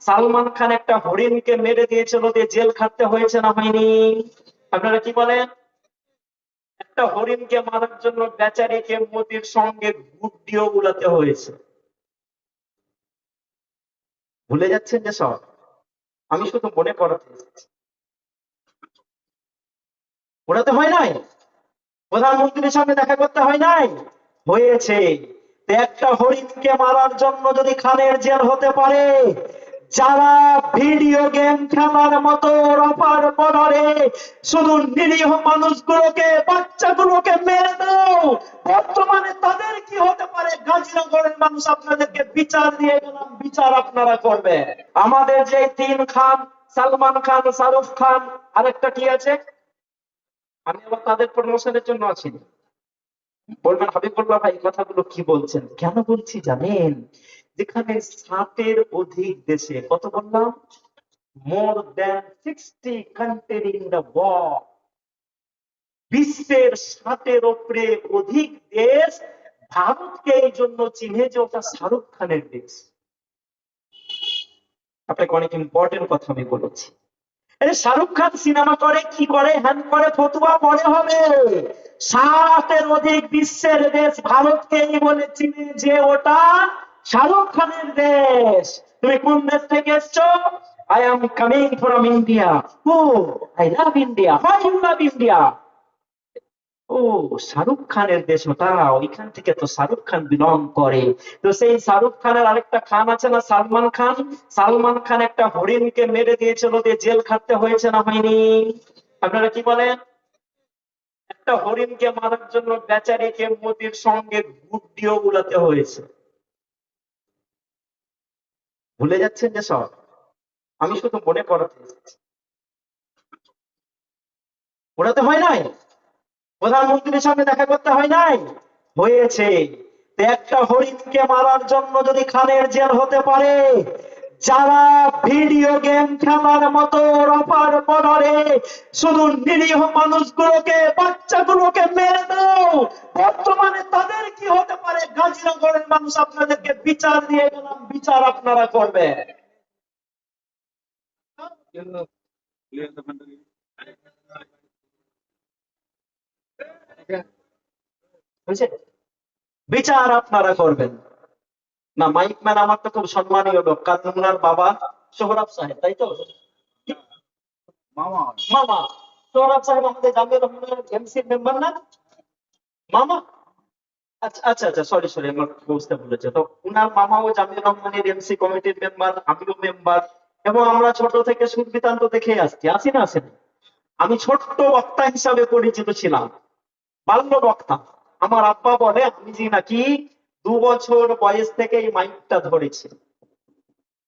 সালমান খান একটা হরিণকে মেরে দিয়েছিল, দিয়ে জেল খাটতে হয়েছে না হয়নি? আপনারা কি বলেন? একটা হরিণকে মারার জন্য বেচারিকে মোদির সঙ্গে গুড্ডিও উড়াতে হয়েছে। ভুলে যাচ্ছেন যে সব? আমি শুধু মনে করাতে এসেছি। উড়াতে হয় নাই? প্রধানমন্ত্রীর সঙ্গে দেখা করতে হয় নাই? হয়েছে। তো একটা হরিণকে মারার জন্য যদি খানের জেল হতে পারে, যারা ভিডিও গেম খেলার মতো রফার বর্ডারে শুধু নিরীহ মানুষগুলোকে, বাচ্চাগুলোকে মেরে দাও, বর্তমানে তাদের কি হতে পারে? গাজীনগরের মানুষ আপনাদেরকে বিচার দিয়ে গেলাম, বিচার আপনারা করবেন। আমাদের যে তিন খান, সালমান খান, শাহরুখ খান, আরেকটা কি আছে? আমি আবার তাদের প্রমোশনের জন্য আছি না। বলবেন হাবিবুল্লাহ ভাই কথাগুলো কি বলছেন? কেন বলছি জানেন? যেখানে 60-এর অধিক দেশে, কত বললাম, more than 60 country in the world, বিশ্বের 60-এর উপরে অধিক দেশ ভারতকে এই জন্য চিনে যে ওটা শাহরুখ খানের দেশ। আপনাকে অনেক ইম্পর্টেন্ট কথা আমি বলেছি। শাহরুখ খান সিনেমা করে, কি করে, হ্যান করে, ফতুয়া পরে হবে। 60-এর অধিক বিশ্বের দেশ ভারতকেই বলে চিনে যে ওটা শাহরুখ খানের দেশ। তুমি কোন দেশ থেকে এসছো? I am coming from India. Oh, I love India. Why you love India? Oh, Shahrukh খানের দেশ ওটা, ওইখান থেকে তো শাহরুখ খান বিলং করে। তো সেই শাহরুখ খানের আরেকটা খান আছে না, সালমান খান। সালমান খান একটা হরিণকে মেরে দিয়েছিল, দিয়ে জেল খাটতে হয়েছে না হয়নি? আপনারা কি বলেন? একটা হরিণকে মারার জন্য বেচারিকে মোদির সঙ্গে গুড্ডিও উড়াতে হয়েছে। ভুলে যাচ্ছেন যে সব? আমি শুধু মনে করাতে এসেছি। ওড়াতে হয় নাই? প্রধানমন্ত্রীর সঙ্গে দেখা করতে হয় নাই? হয়েছে। তো একটা হরিণকে মারার জন্য যদি খানের জেল হতে পারে, যারা ভিডিও গেম খেলার মতো রফার বর্ডারে শুধু নিরীহ মানুষগুলোকে, বাচ্চাগুলোকে মেরে দাও, বর্তমানে তাদের কি হতে পারে? গাজীনগরের মানুষ আপনাদেরকে বিচার দিয়ে গেলাম, বিচার আপনারা করবেন। বুঝছেন? বিচার আপনারা করবেন। না, মাইক ম্যান আমার তো খুব সম্মানীয় লোক, কারণ ওনার বাবা সোহরাব সাহেব, তাই তো? মামা। মামা সোহরাব সাহেব আমাদের জামিয়া রহমানের এমসির মেম্বার না? মামা। আচ্ছা আচ্ছা আচ্ছা, সরি সরি, আমার বুঝতে ভুলেছে। তো উনার মামাও জামিয়া রহমানের এমসি কমিটির মেম্বার, আমিও মেম্বার। এবং আমরা ছোট থেকে সুর বিতান্ত দেখে আসছি, আসি না আসেন? আমি ছোট্ট বক্তা হিসাবে পরিচিত ছিলাম, বাল্য বক্তা। আমার আব্বা বলে আমি যে নাকি 2 বছর বয়স থেকে এই মাইকটা ধরেছি।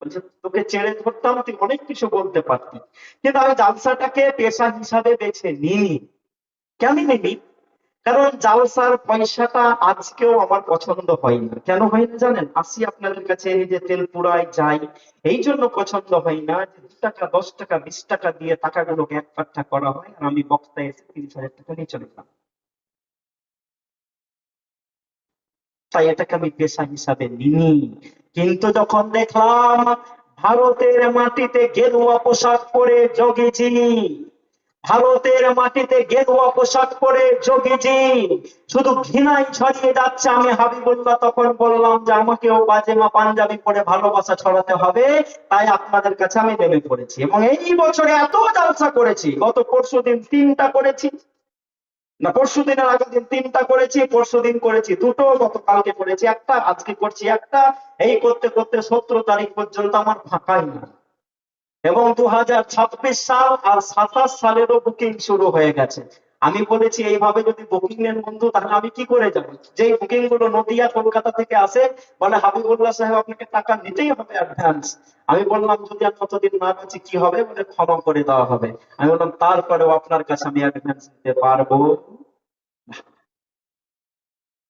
বলছে তোকে ছেড়ে ধরতাম, তুই অনেক কিছু বলতে পারতি। কিন্তু আমি জালসাটাকে পেশা হিসাবে বেছে নিই। কেন নিবি? কারণ জালসার পয়সাটা আজকেও আমার পছন্দ হয় না। কেন হয় না জানেন? আসি আপনাদের কাছে, এই যে তেল পুরায় যাই, এই জন্য পছন্দ হয় না যে 2 টাকা, 10 টাকা, 20 টাকা দিয়ে টাকাগুলোকে এক পাট্টা করা হয়, আর আমি বক্তা এসে 30,000 টাকা নিয়ে চলে গেলাম। তাই এটাকে আমি পেশা হিসাবে নিই। কিন্তু যখন দেখলাম ভারতের মাটিতে গেরুয়া পোশাক পরে যোগীজি, ভারতের মাটিতে গেরুয়া পোশাক পরে যোগীজি শুধু ঘৃণায় ছড়িয়ে যাচ্ছে, আমি হাবিবুল্লাহ তখন বললাম যে আমাকেও পাজামা পাঞ্জাবি পরে ভালোবাসা ছড়াতে হবে। তাই আপনাদের কাছে আমি নেমে পড়েছি, এবং এই বছরে এত জালসা করেছি। গত পরশুদিন 3টা করেছি, না পরশুদিনের আগের দিন 3টা করেছি, পরশুদিন করেছি 2টো, গতকালকে করেছি 1টা, আজকে করছি 1টা। এই করতে করতে 17 তারিখ পর্যন্ত আমার ফাঁকাই না। এবং 2026 সাল আর 27 সালেরও বুকিং শুরু হয়ে গেছে। আমি বলেছি এইভাবে যদি বুকিং নেন বন্ধু, তাহলে আমি কি করে যাবো? যেই বুকিং গুলো নদিয়া, কলকাতা থেকে আসে, বলে হাবিবুল্লাহ সাহেব আপনাকে টাকা নিতেই হবে অ্যাডভান্স। আমি বললাম যদি আর কতদিন না পাচ্ছি কি হবে? বলে ক্ষমা করে দেওয়া হবে। আমি বললাম তারপরেও আপনার কাছে আমি অ্যাডভান্স নিতে পারবো